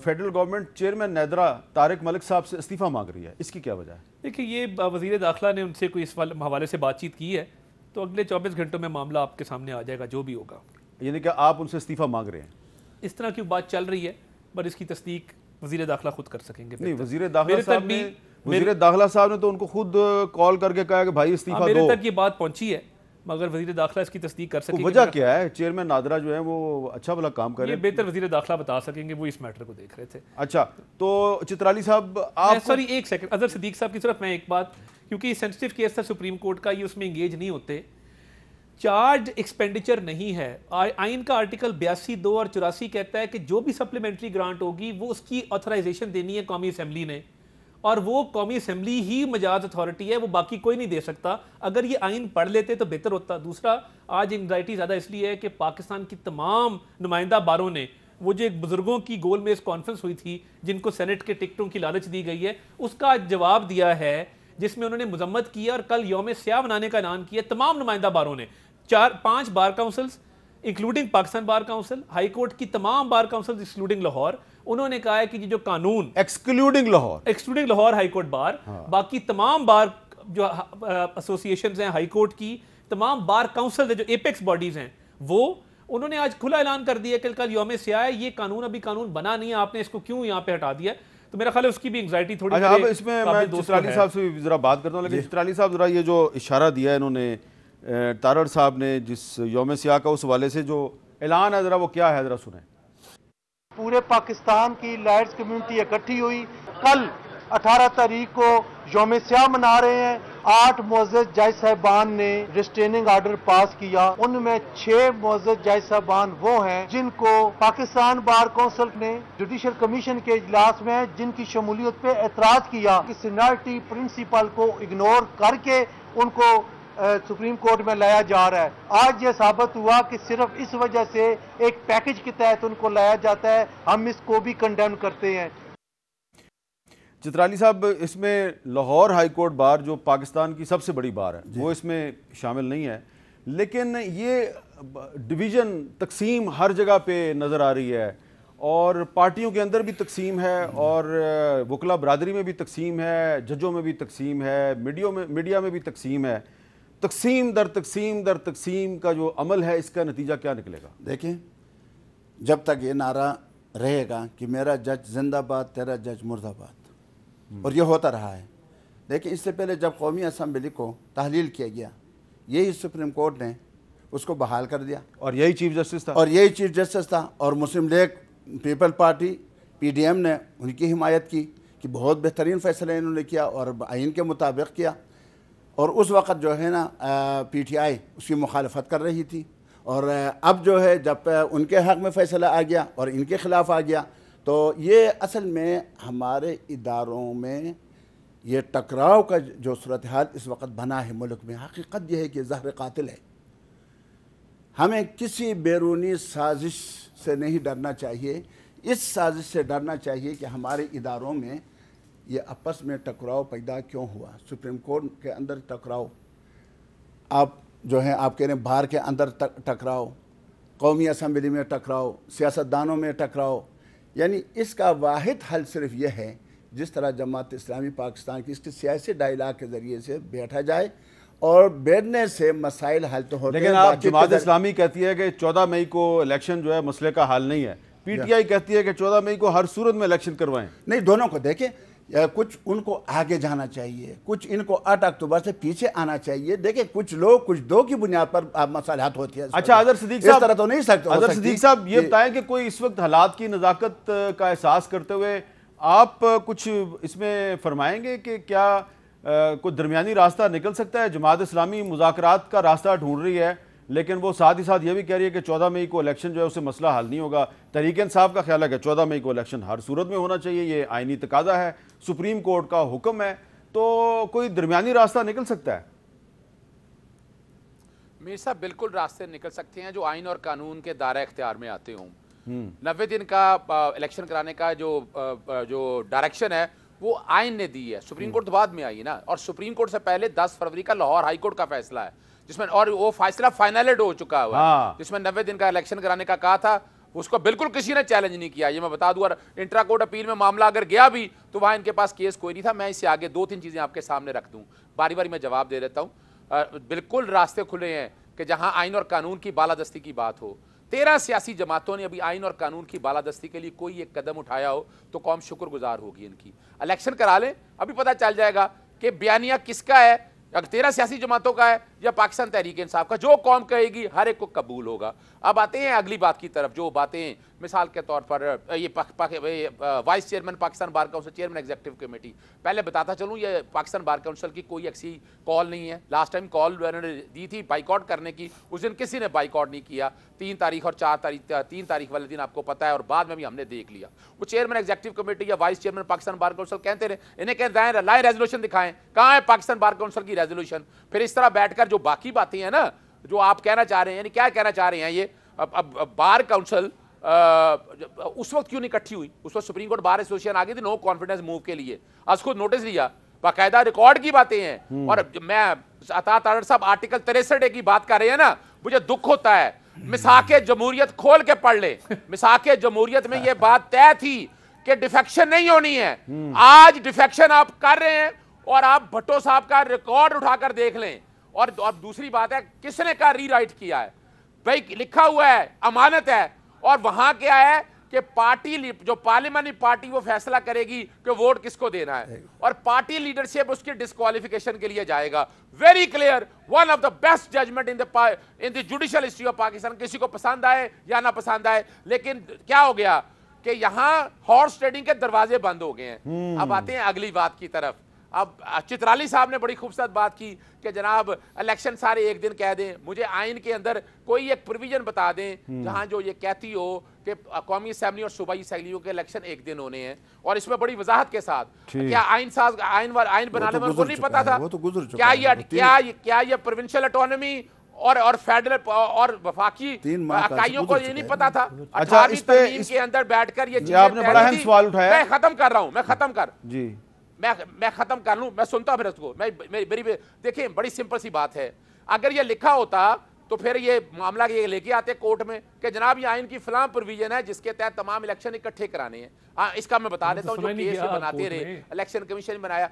Speaker 2: فیڈرل گورنمنٹ چیئرمین نیدرا طارق ملک صاحب سے استعفیٰ مانگ رہی ہے, اس کی کیا وجہ ہے؟
Speaker 1: دیکھیں, یہ وزیر داخلہ نے ان سے کوئی اس حوالے سے بات چیت کی ہے, تو اگلے 24 گھنٹوں میں معاملہ آپ کے سامنے آ جائے گا جو بھی ہوگا.
Speaker 2: یعنی کہ آپ ان سے استعفیٰ مانگ رہے ہیں؟
Speaker 1: اس طرح کی بات چل رہی ہے, پر اس کی تصدیق وزیر داخلہ خود کر سکیں گے.
Speaker 2: نہیں, وزیر داخلہ صاحب نے تو ان کو خود کال کر کے کہا کہ بھائی استعفیٰ دو.
Speaker 1: میرے تک یہ بات پہنچی ہے, مگر وزیر داخلہ اس کی تصدیق کر سکیں گے.
Speaker 2: وجہ کیا ہے؟ چیئرمین نادرا جو ہے وہ اچھا بھلا کام کر رہے ہیں,
Speaker 1: یہ بہتر وزیر داخلہ بتا سکیں گے, وہ اس میٹر کو دیکھ رہے تھے.
Speaker 2: اچھا, تو چترالی صاحب آپ
Speaker 1: سوری ایک سیکنڈ, اظہر صدیق صاحب کی طرف میں ایک بات, کیونکہ یہ سینسٹیو کیس تھا سپریم کورٹ کا, یہ اس میں انگیج نہیں ہوتے. چارج ایکسپینڈیچر نہیں ہے. آئین کا آرٹیکل 82, 2 اور 84 کہتا ہے کہ جو بھی سپلیمنٹری گرانٹ ہوگی وہ اس کی آتھرائزیشن دینی ہے قومی اسمبلی نے, اور وہ قومی اسمبلی ہی مجاز اتھارٹی ہے, وہ باقی کوئی نہیں دے سکتا. اگر یہ آئین پڑھ لیتے تو بہتر ہوتا. دوسرا, آج انگزائٹی زیادہ اس لیے ہے کہ پاکستان کی تمام نمائندہ باروں نے وہ جو ایک بزرگوں کی گول میز کانفرنس ہوئی تھی جن کو سینٹ کے ٹکٹوں کی لالچ دی گئی ہے, اس کا جواب دیا ہے جس میں انہوں نے مذمت کی اور کل یوم سیاہ منانے کا اعلان کیا. تمام نمائندہ باروں نے, 5 بار کاؤنسلز انکلوڈنگ پاکستان بار کاؤنسل, ہائی کورٹ کی تمام بار کاؤنسلز ایکسکلوڈنگ لاہور, انہوں نے کہا ہے کہ جو قانون
Speaker 2: excluding
Speaker 1: Lahore high court bar, باقی تمام بار جو ایسوسیشنز ہیں ہائی کورٹ کی, تمام بار کاؤنسل جو ایپیکس باڈیز ہیں, وہ انہوں نے آج کھلا اعلان کر دیا کہ کل یوم سیاہ ہے, یہ قانون ابھی قانون بنا نہیں ہے, آپ نے اس کو کیوں یہاں پہ ہٹا دیا. تو میرا خیال ہے اس کی بھی انگزائٹی تھوڑی.
Speaker 2: اچھا, اب اس میں میں چترالی صاحب سے ذرا بات کرتا ہوں, لیکن چترالی صاحب ذرا یہ جو اشارہ دیا ہے انہوں نے تارڑ صاحب نے جس یوم سیاہ کا, اس حوالے سے جو اعلان ہے ذرا وہ کیا ہے, ذرا سنیں.
Speaker 6: پورے پاکستان کی لائٹس کمیونٹی اکٹھی ہوئی, کل 18 تاریخ کو یوم سیاہ منا رہے ہیں. 8 معزز جج صاحبان نے ریسٹریننگ آرڈر پاس کیا, ان میں 6 معزز جج صاحبان وہ ہیں جن کو پاکستان بار کونسل نے جوڈیشل کمیشن کے اجلاس میں جن کی شمولیت پہ اعتراض کیا کہ سینیورٹی پرنسپل کو اگنور کر کے ان کو سپریم کورٹ میں لایا جا رہا ہے. آج یہ ثابت ہوا کہ صرف اس وجہ سے ایک پیکج کے تحت ان کو لایا جاتا ہے. ہم اس کو بھی کنڈیم کرتے ہیں.
Speaker 2: چترالی صاحب, اس میں لاہور ہائی کورٹ بار جو پاکستان کی سب سے بڑی بار ہے وہ اس میں شامل نہیں ہے, لیکن یہ ڈویژن تقسیم ہر جگہ پہ نظر آ رہی ہے, اور پارٹیوں کے اندر بھی تقسیم ہے, اور وکلا برادری میں بھی تقسیم ہے, ججوں میں بھی تقسیم ہے, میڈیا میں بھی تقسیم ہے. تقسیم در تقسیم در تقسیم کا جو عمل ہے, اس کا نتیجہ کیا نکلے گا؟
Speaker 4: دیکھیں, جب تک یہ نعرہ رہے گا کہ میرا جج زندہ باد, تیرا جج مردہ باد, اور یہ ہوتا رہا ہے. دیکھیں, اس سے پہلے جب قومی اسمبلی کو تحلیل کیا گیا, یہی سپریم کورٹ نے اس کو بحال کر دیا,
Speaker 2: اور یہی چیف جسٹس تھا,
Speaker 4: اور Muslim League People Party P D M نے ان کی حمایت کی کہ بہت بہترین فیصلہ انہوں نے کیا اور آئین کے مطابق کیا. اور اس وقت جو ہے نا پی ٹی آئی اس کی مخالفت کر رہی تھی, اور اب جو ہے جب ان کے حق میں فیصلہ آ گیا اور ان کے خلاف آ گیا, تو یہ اصل میں ہمارے اداروں میں یہ ٹکراؤ کا جو صورتحال اس وقت بنا ہے ملک میں, حقیقت یہ ہے کہ زہر قاتل ہے. ہمیں کسی بیرونی سازش سے نہیں ڈرنا چاہیے, اس سازش سے ڈرنا چاہیے کہ ہمارے اداروں میں یہ آپس میں ٹکراؤ پیدا کیوں ہوا. سپریم کورٹ کے اندر ٹکراؤ, آپ جو ہیں آپ کہہ رہے ہیں بار کے اندر ٹکراؤ, قومی اسمبلی میں ٹکراؤ, سیاستدانوں میں ٹکراؤ. یعنی اس کا واحد حل صرف یہ ہے, جس طرح جماعت اسلامی پاکستان کی اس کے سیاسی ڈائلاگ کے ذریعے سے بیٹھا جائے, اور بیٹھنے سے مسائل حل تو ہوتے ہیں.
Speaker 2: لیکن آپ جماعت اسلامی کہتی ہے کہ 14 مئی کو الیکشن جو ہے مسئلے کا حل نہیں ہے, پی ٹی آئی کہتی ہے کہ 14 مئی کو ہر صورت میں الیکشن کروائیں.
Speaker 4: نہیں, دونوں کو دیکھیں, کچھ ان کو آگے جانا چاہیے, کچھ ان کو 8 اکتوبر سے پیچھے آنا چاہیے. دیکھیں, کچھ لوگ کچھ دو کی بنیاد پر مصالحت ہوتی ہے.
Speaker 2: اچھا, اظہر صدیق صاحب,
Speaker 4: اس طرح تو نہیں سکتے.
Speaker 2: اظہر صدیق صاحب یہ بتائیں کہ کوئی اس وقت حالات کی نزاکت کا احساس کرتے ہوئے آپ کچھ اس میں فرمائیں گے کہ کیا کوئی درمیانی راستہ نکل سکتا ہے؟ جماعت اسلامی مذاکرات کا راستہ ڈھونڈ رہی ہے, لیکن وہ ساتھ ہی ساتھ یہ بھی کہہ رہی ہے کہ 14 مئی کو الیکشن جو ہے اسے مسئلہ حل نہیں ہوگا. تحریک انصاف کا خیال ہے کہ 14 مئی کو الیکشن ہر صورت میں ہونا چاہیے, یہ آئینی تقاضا ہے, سپریم کورٹ کا حکم ہے, تو کوئی درمیانی راستہ نکل سکتا ہے؟
Speaker 3: میر صاحب بالکل راستے نکل سکتے ہیں جو آئین اور قانون کے دائرہ اختیار میں آتے ہوں. 90 دن کا الیکشن کرانے کا جو ڈائریکشن ہے وہ آئین نے دی ہے, سپریم کورٹ تو بعد میں آئی ہے نا, اور سپریم کورٹ سے پہلے 10 فروری کا لاہور ہائی کورٹ کا فیصلہ ہے جس میں, اور وہ فیصلہ فائنلڈ ہو چکا ہوا ہے, جس میں 90 دن کا الیکشن کرانے کا کہا تھا, اس کو بالکل کسی نے چیلنج نہیں کیا. یہ میں بتا دوں, اور انٹرا کورٹ اپیل میں معاملہ اگر گیا بھی تو وہاں ان کے پاس کیس کوئی نہیں تھا. میں اس سے آگے 2-3 چیزیں آپ کے سامنے رکھ دوں, باری باری میں جواب دے دیتا ہوں. بالکل راستے کھلے ہیں کہ جہاں آئین اور قانون کی بالادستی کی بات ہو. 13 سیاسی جماعتوں نے ابھی آئین اور قانون کی بالادستی کے لیے کوئی ایک قدم اٹھایا ہو تو قوم شکر گزار ہوگی ان کی. الیکشن کرا لیں, ابھی پتہ چل جائے گا کہ بیانیہ کس کا ہے, اگر 13 سیاسی جماعتوں کا ہے یا پاکستان تحریک انصاف کا. جو قوم کہے گی ہر ایک کو قبول ہوگا. اب آتے ہیں اگلی بات کی طرف, جو باتیں مثال کے طور پر یہ vice chairman Pakistan bar council, chairman executive committee, پہلے بتاتا چلوں یہ پاکستان بار کونسل کی کوئی ایسی کال نہیں ہے. لاسٹ ٹائم کال انہوں نے دی تھی بائی کاٹ کرنے کی, اس دن کسی نے بائی کاٹ نہیں کیا. 3 تاریخ اور 4 تاریخ 3 تاریخ والے دن آپ کو پتہ ہے, اور بعد میں بھی ہم نے دیکھ لیا. وہ چیئرمین ایگزیکٹو کمیٹی یا vice chairman Pakistan bar council کہتے رہے, انہیں کہتے لائے ریزولوشن دکھائیں, کہاں ہے پاکستان بار کونسل کی ریزولوشن. پھر اس طرح بیٹھ کر جو باقی باتیں ہیں نا, جو آپ کہنا چاہ رہے ہیں, یعنی کیا کہنا چاہ رہے ہیں یہ, اب بار کونسل اس وقت کیوں نہیں اکٹھی ہوئی؟ اس وقت سپریم کورٹ بار ایسوسیشن آ گئی تھی نو کانفیڈنس موو کے لیے, آج خود نوٹس لیا, باقاعدہ ریکارڈ کی باتیں ہیں. اور میں عطا طاہر صاحب آرٹیکل 63 کی بات کر رہے ہیں نا, مجھے دکھ ہوتا ہے. مساق جمہوریت کھول کے پڑھ لیں, مساق جمہوریت میں یہ بات طے تھی کہ ڈیفیکشن نہیں ہونی ہے. آج ڈیفیکشن آپ کر رہے ہیں, اور آپ بھٹو صاحب کا ریکارڈ اٹھا کر دیکھ لیں. اور دوسری بات ہے, کس نے کا ری رائٹ کیا ہے بھائی, لکھا ہوا ہے امانت ہے, اور وہاں کیا ہے کہ پارٹی جو پارلیمانی پارٹی وہ فیصلہ کرے گی کہ ووٹ کس کو دینا ہے, اور پارٹی لیڈرشپ اس کی ڈسکوالیفیکیشن کے لیے جائے گا. Very clear, one of the best judgement in the judicial history of Pakistan. کسی کو پسند آئے یا نہ پسند آئے, لیکن کیا ہو گیا کہ یہاں ہارس ٹریڈنگ کے دروازے بند ہو گئے ہیں. اب آتے ہیں اگلی بات کی طرف. اب چترالی صاحب نے بڑی خوبصورت بات کی کہ جناب الیکشن سارے ایک دن کہہ دیں. مجھے آئین کے اندر کوئی ایک پروویژن بتا دیں جہاں جو یہ کہتی ہو کہ قومی اسمبلی اور صوبائی اسمبلیوں کے الیکشن ایک دن ہونے ہیں, اور اس میں بڑی وضاحت کے ساتھ. کیا آئین بنانے میں کو نہیں پتا تھا کیا یہ پروونشل اٹانومی اور فیڈرل اور وفاقی اکائیوں کو یہ نہیں پتا تھا؟ 18ویں ترمیم کے اندر بیٹھ کر یہ چیزیں
Speaker 2: سوال اٹھایا.
Speaker 3: میں ختم کر رہا ہوں, میں ختم کر لوں, میں سنتا پھر اس کو. دیکھیں بڑی سمپل سی بات ہے, اگر یہ لکھا ہوتا تو پھر یہ معاملہ یہ لے کے آتے کورٹ میں کہ جناب یہ آئین کی فلاں پروویژن ہے جس کے تحت تمام الیکشن اکٹھے کرانے ہیں. اس کا میں بتا دیتا ہوں, جو کیس بناتے رہے الیکشن کمیشن بنایا,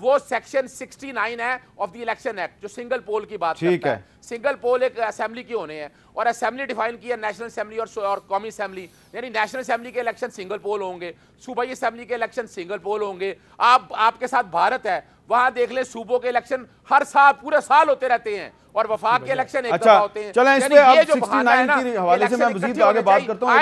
Speaker 3: وہ سیکشن 69 ہے آف دی الیکشن ایکٹ, جو سنگل پول کی بات کرتا ہے. سنگل پول ایک اسمبلی کی ہونے ہیں, اور اسمبلی ڈیفائن کی ہے نیشنل اسمبلی اور قومی اسمبلی. یعنی نیشنل اسمبلی کے الیکشن سنگل پول ہوں گے, صوبائی اسمبلی کے الیکشن سنگل پول ہوں گے. آپ کے ساتھ بھارت ہے, وہاں دیکھ لیں صوبوں کے الیکشن ہر سال پورے سال ہوتے رہتے ہیں, اور وفاق کے الیکشن ایک دفعہ ہوتے ہیں.
Speaker 2: چلیں اس پہ اب 69 کے حوالے سے میں مزید آگے بات کرتا ہوں.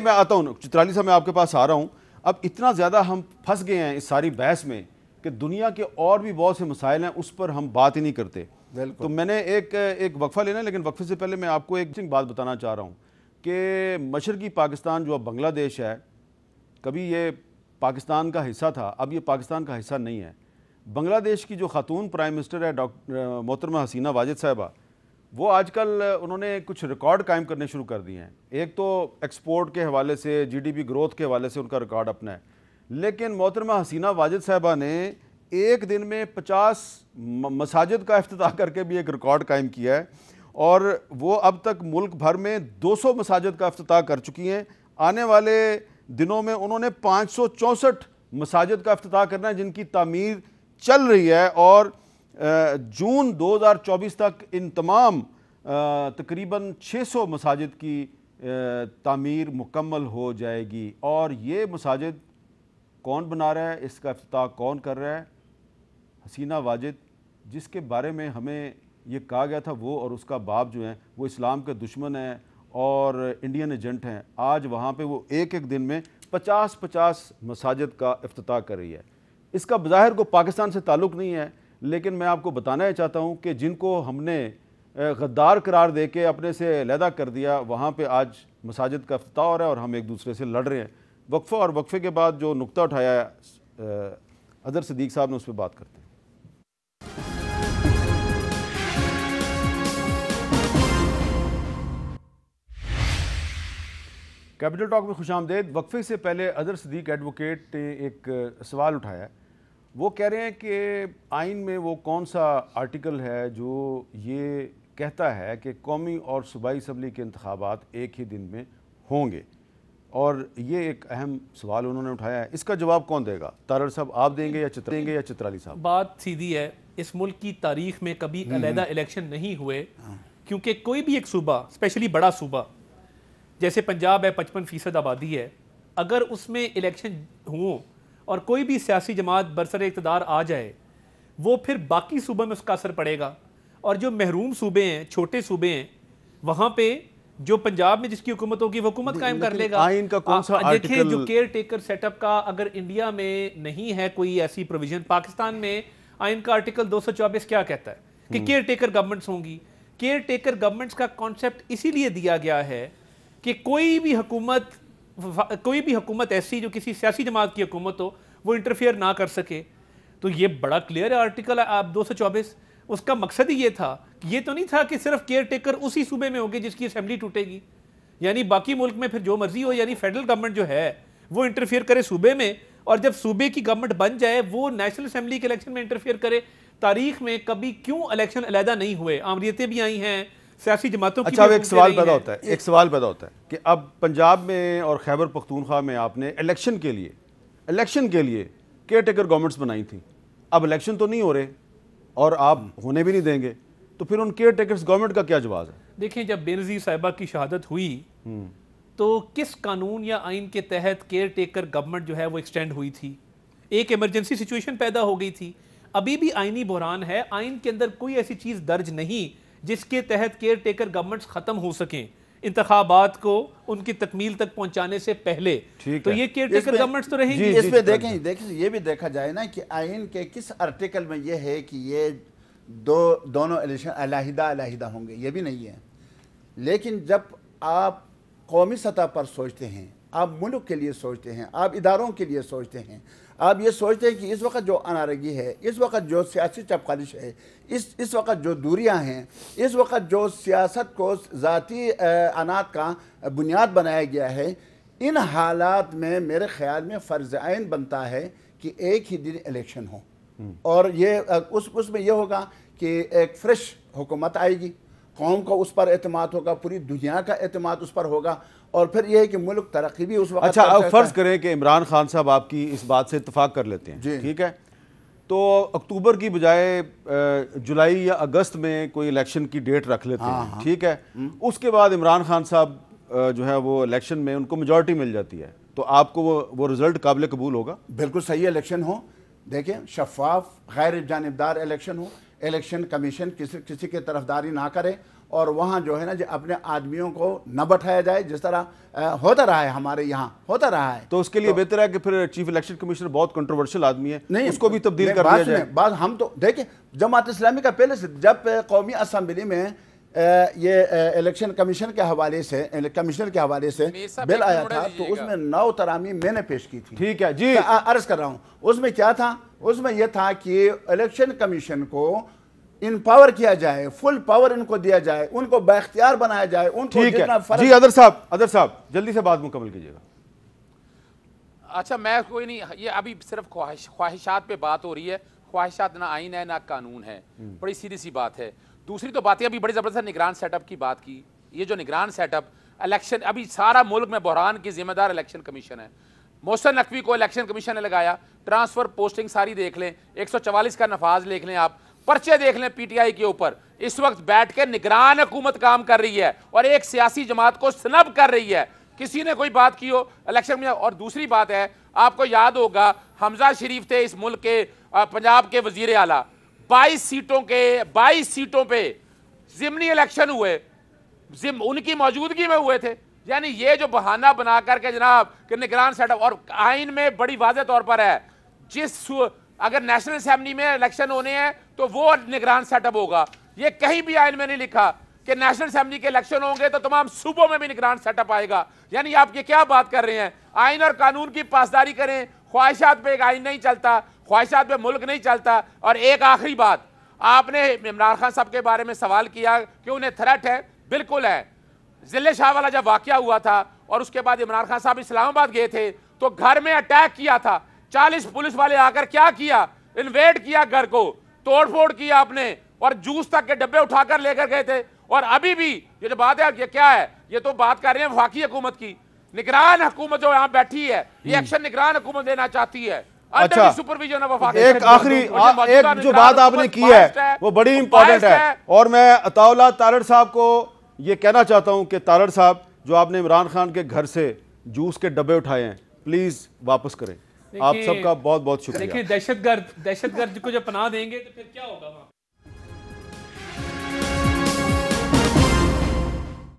Speaker 2: میں آتا ہوں چترالی صاحب, میں آپ کے پاس آ رہا ہوں. اب اتنا زیادہ ہم پھنس گئے ہیں اس ساری بحث میں کہ دنیا کے اور بھی بہت سے مسائل ہیں, اس پر ہم بات ہی نہیں کرتے. تو میں نے ایک وقفہ لینا ہے, لیکن وقفے سے پہلے میں آپ کو ایک بات بتانا چاہ رہا ہوں کہ مشرقی پاکستان جو اب بنگلہ دیش ہے, کبھی یہ پاکستان کا حصہ تھا, اب یہ پاکستان کا حصہ نہیں ہے. بنگلہ دیش کی جو خاتون پرائم منسٹر ہے محترمہ حسینہ واجد صاحبہ, وہ آج کل انہوں نے کچھ ریکارڈ قائم کرنے شروع کر دیے ہیں. ایک تو ایکسپورٹ کے حوالے سے, جی ڈی پی گروتھ کے حوالے سے ان کا ریکارڈ اپنا ہے, لیکن محترمہ حسینہ واجد صاحبہ نے ایک دن میں 50 مساجد کا افتتاح کر کے بھی ایک ریکارڈ قائم کیا ہے, اور وہ اب تک ملک بھر میں 200 مساجد کا افتتاح کر چکی ہیں. آنے والے دنوں میں انہوں نے 564 مساجد کا افتتاح کرنا ہے جن کی تعمیر چل رہی ہے, اور جون 2024 تک ان تمام تقریباً 600 مساجد کی تعمیر مکمل ہو جائے گی. اور یہ مساجد کون بنا رہا ہے, اس کا افتتاح کون کر رہا ہے؟ حسینہ واجد, جس کے بارے میں ہمیں یہ کہا گیا تھا وہ اور اس کا باپ جو ہیں وہ اسلام کے دشمن ہیں اور انڈین ایجنٹ ہیں. آج وہاں پہ وہ ایک دن میں 50 مساجد کا افتتاح کر رہی ہے. اس کا بظاہر کو پاکستان سے تعلق نہیں ہے, لیکن میں آپ کو بتانا چاہتا ہوں کہ جن کو ہم نے غدار قرار دے کے اپنے سے علیحدہ کر دیا، وہاں پہ آج مساجد کا افتتاح ہو رہا ہے اور ہم ایک دوسرے سے لڑ رہے ہیں. وقفہ اور وقفے کے بعد جو نقطہ اٹھایا ہے اظہر صدیق صاحب نے، اس پہ بات کرتے ہیں. کیپٹل ٹاک میں خوش آمدید. وقفے سے پہلے اظہر صدیق ایڈوکیٹ نے ایک سوال اٹھایا ہے. وہ کہہ رہے ہیں کہ آئین میں وہ کون سا آرٹیکل ہے جو یہ کہتا ہے کہ قومی اور صوبائی اسمبلی کے انتخابات ایک ہی دن میں ہوں گے، اور یہ ایک اہم سوال انہوں نے اٹھایا ہے. اس کا جواب کون دے گا؟ تارڑ صاحب آپ دیں گے یا چترالی صاحب؟
Speaker 1: بات سیدھی ہے، اس ملک کی تاریخ میں کبھی علیحدہ الیکشن نہیں ہوئے، کیونکہ کوئی بھی ایک صوبہ، اسپیشلی بڑا صوبہ جیسے پنجاب ہے، 55% آبادی ہے، اگر اس میں الیکشن ہوں اور کوئی بھی سیاسی جماعت برسر اقتدار آ جائے، وہ پھر باقی صوبوں میں اس کا اثر پڑے گا. اور جو محروم صوبے ہیں، چھوٹے صوبے ہیں، وہاں پہ جو پنجاب میں جس کی حکومت ہوگی وہ حکومت قائم کر لے گا.
Speaker 2: آئین کا کون سا
Speaker 1: دیکھیں جو کیئر ٹیکر سیٹ اپ کا، اگر انڈیا میں نہیں ہے کوئی ایسی پروویژن، پاکستان میں آئین کا آرٹیکل 224 کیا کہتا ہے کہ کیئر ٹیکر گورنمنٹس ہوں گی. کیئر ٹیکر گورنمنٹس کا کانسیپٹ اسی لیے دیا گیا ہے کہ کوئی بھی حکومت ایسی جو کسی سیاسی جماعت کی حکومت ہو وہ انٹرفیئر نہ کر سکے. تو یہ بڑا کلیئر ہے آرٹیکل 224. اس کا مقصد ہی یہ تھا، یہ تو نہیں تھا کہ صرف کیئر ٹیکر اسی صوبے میں ہوگی جس کی اسمبلی ٹوٹے گی، یعنی باقی ملک میں پھر جو مرضی ہو، یعنی فیڈرل گورنمنٹ جو ہے وہ انٹرفیئر کرے صوبے میں، اور جب صوبے کی گورنمنٹ بن جائے وہ نیشنل اسمبلی کے الیکشن میں انٹرفیئر کرے. تاریخ میں کبھی کیوں الیکشن علیحدہ نہیں ہوئے؟ آمریتیں بھی آئی ہیں، سیاسی جماعتوں کی.
Speaker 2: اچھا، ایک سوال پیدا ہوتا ہے کہ اب پنجاب میں اور خیبر پختونخوا میں آپ نے الیکشن کے لیے کیئر ٹیکر گورنمنٹس بنائی تھیں. اب الیکشن تو نہیں ہو رہے اور آپ ہونے بھی نہیں دیں گے، تو پھر ان کیئر ٹیکرز گورنمنٹ کا کیا جواز ہے؟
Speaker 1: دیکھیں، جب بینظیر صاحبہ کی شہادت ہوئی تو کس قانون یا آئین کے تحت کیئر ٹیکر گورنمنٹ جو ہے وہ ایکسٹینڈ ہوئی تھی؟ ایک ایمرجنسی سچویشن پیدا ہو گئی تھی. ابھی بھی آئینی بحران ہے. آئین کے اندر کوئی ایسی چیز درج نہیں جس کے تحت کیئر ٹیکر گورنمنٹس ختم ہو سکیں انتخابات کو ان کی تکمیل تک پہنچانے سے پہلے. تو یہ کیئر ٹیکر گورنمنٹس تو رہیں گی.
Speaker 4: اس میں دیکھیں یہ بھی دیکھا جائے نا کہ آئین کے کس آرٹیکل میں یہ ہے کہ یہ دونوں الیکشن علیحدہ ہوں گے، یہ بھی نہیں ہے. لیکن جب آپ قومی سطح پر سوچتے ہیں، آپ ملک کے لیے سوچتے ہیں، آپ اداروں کے لیے سوچتے ہیں، آپ یہ سوچتے ہیں کہ اس وقت جو انارگی ہے، اس وقت جو سیاسی چپقالش ہے، اس وقت جو دوریاں ہیں، اس وقت جو سیاست کو ذاتی عناد کا بنیاد بنایا گیا ہے، ان حالات میں میرے خیال میں فرض عین بنتا ہے کہ ایک ہی دن الیکشن ہو. اور یہ اس میں یہ ہوگا کہ ایک فریش حکومت آئے گی، قوم کو اس پر اعتماد ہوگا، پوری دنیا کا اعتماد اس پر ہوگا، اور پھر یہ ہے کہ ملک ترقی بھی اس وقت.
Speaker 2: اچھا، اب فرض کریں کہ عمران خان صاحب آپ کی اس بات سے اتفاق کر لیتے ہیں، ٹھیک ہے، تو اکتوبر کی بجائے جولائی یا اگست میں کوئی الیکشن کی ڈیٹ رکھ لیتے ہیں، ٹھیک ہے. اس کے بعد عمران خان صاحب جو ہے وہ الیکشن میں ان کو میجورٹی مل جاتی ہے، تو آپ کو وہ رزلٹ قابل قبول ہوگا؟
Speaker 4: بالکل صحیح الیکشن ہو. دیکھیں، شفاف غیر جانبدار الیکشن ہو، الیکشن کمیشن کسی کی طرفداری نہ کرے، اور وہاں جو ہے نا اپنے آدمیوں کو نہ بٹھایا جائے، جس طرح ہوتا رہا ہے ہمارے یہاں ہوتا رہا ہے.
Speaker 2: تو اس کے لیے بہتر ہے کہ پھر چیف الیکشن کمیشنر بہت کنٹروورشل آدمی ہے، اس کو بھی تبدیل کر دیا جائے.
Speaker 4: بعد ہم تو دیکھیں، جماعت اسلامی کا پہلے سے جب قومی اسمبلی میں یہ الیکشن کمیشن کے حوالے سے بل آیا تھا، تو اس میں 9 ترامی میں نے پیش کی تھی.
Speaker 2: ٹھیک ہے جی،
Speaker 4: عرض کر رہا ہوں اس میں کیا تھا. اس میں یہ تھا کہ الیکشن کمیشن کو انپاور کیا جائے، فل پاور ان کو دیا جائے، ان کو بااختیار بنایا جائے، ان کو جتنا فرق.
Speaker 2: جی اظہر صاحب جلدی سے بات مکمل کیجیے گا.
Speaker 3: اچھا، میں کوئی نہیں، یہ ابھی صرف خواہشات پہ بات ہو رہی ہے. خواہشات نہ آئین ہے نہ قانون ہے، بڑی سیدھی سی بات ہے. دوسری تو باتیں ابھی بڑی زبردست نگران سیٹ اپ کی بات کی. یہ جو نگران سیٹ اپ الیکشن، ابھی سارا ملک میں بحران کی ذمہ دار الیکشن کمیشن ہے. محسن نقوی کو الیکشن کمیشن نے لگایا. ٹرانسفر پوسٹنگ ساری دیکھ لیں، 144 کا نفاذ دیکھ لیں، آپ پرچے دیکھ لیں پی ٹی آئی کے اوپر. اس وقت بیٹھ کے نگران حکومت کام کر رہی ہے اور ایک سیاسی جماعت کو سنب کر رہی ہے. کسی نے کوئی بات کی ہو الیکشن میں. اور دوسری بات ہے، آپ کو یاد ہوگا حمزہ شریف تھے اس ملک کے پنجاب کے وزیر اعلیٰ. 22 سیٹوں پہ ضمنی الیکشن ہوئے، ان کی موجودگی میں ہوئے تھے. یعنی یہ جو بہانہ بنا کر کے جناب کہ نگران سیٹ اپ، اور آئین میں بڑی واضح طور پر ہے، اگر نیشنل اسمبلی میں الیکشن ہونے ہیں تو وہ نگران سیٹ اپ ہوگا. یہ کہیں بھی آئین میں نہیں لکھا کہ نیشنل اسمبلی کے الیکشن ہوں گے تو تمام صوبوں میں بھی نگران سیٹ اپ آئے گا. یعنی آپ یہ کیا بات کر رہے ہیں؟ آئین اور قانون کی پاسداری کریں. خواہشات پہ ایک آئین نہیں چلتا, خواہشات پہ ملک نہیں چلتا. اور ایک آخری بات, آپ نے عمران خان صاحب کے بارے میں سوال کیا کہ انہیں تھریٹ ہے. بالکل ہے. ضلع شاہ والا جب واقعہ ہوا تھا اور اس کے بعد عمران خان صاحب اسلام آباد گئے تھے تو گھر میں اٹیک کیا تھا. 40 پولیس والے آ کر کیا کیا؟ انویڈ کیا گھر کو, توڑ پھوڑ کیا آپ نے, اور جوس تک کے ڈبے اٹھا کر لے کر گئے تھے. اور ابھی بھی یہ جو بات ہے یہ کیا ہے؟ یہ تو بات کر رہے ہیں وفاقی حکومت کی. نگران حکومت جو یہاں بیٹھی ہے یہ ایکشن نگران حکومت دینا چاہتی ہے.
Speaker 2: اچھا, ایک آخری ایک جو بات آپ نے کی ہے وہ بڑی امپورٹنٹ ہے, اور میں عطاء اللہ تارڑ صاحب کو یہ کہنا چاہتا ہوں کہ تارڑ صاحب, جو آپ نے عمران خان کے گھر سے جوس کے ڈبے اٹھائے ہیں, پلیز واپس کریں. آپ سب کا بہت بہت شکریہ.
Speaker 1: دیکھیں, دہشت گرد کو جب پناہ دیں گے تو پھر کیا ہوگا وہاں؟